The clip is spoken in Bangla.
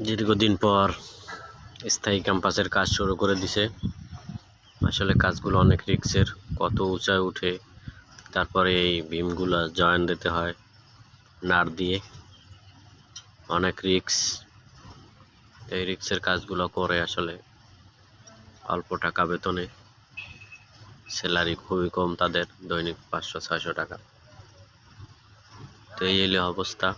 দীর্ঘদিন পর স্থায়ী ক্যাম্পাসের কাজ শুরু করে দিছে। আসলে কাজগুলো অনেক রিস্কের, কত উঁচায় উঠে তারপরে এই বিমগুলা জয়েন দিতে হয় নাট দিয়ে, অনেক রিস্ক। এই রিস্কের কাজগুলো করে আসলে অল্প টাকা বেতনে, স্যালারি খুবই কম তাদের, দৈনিক 500-600 টাকা। তো এই হলো অবস্থা।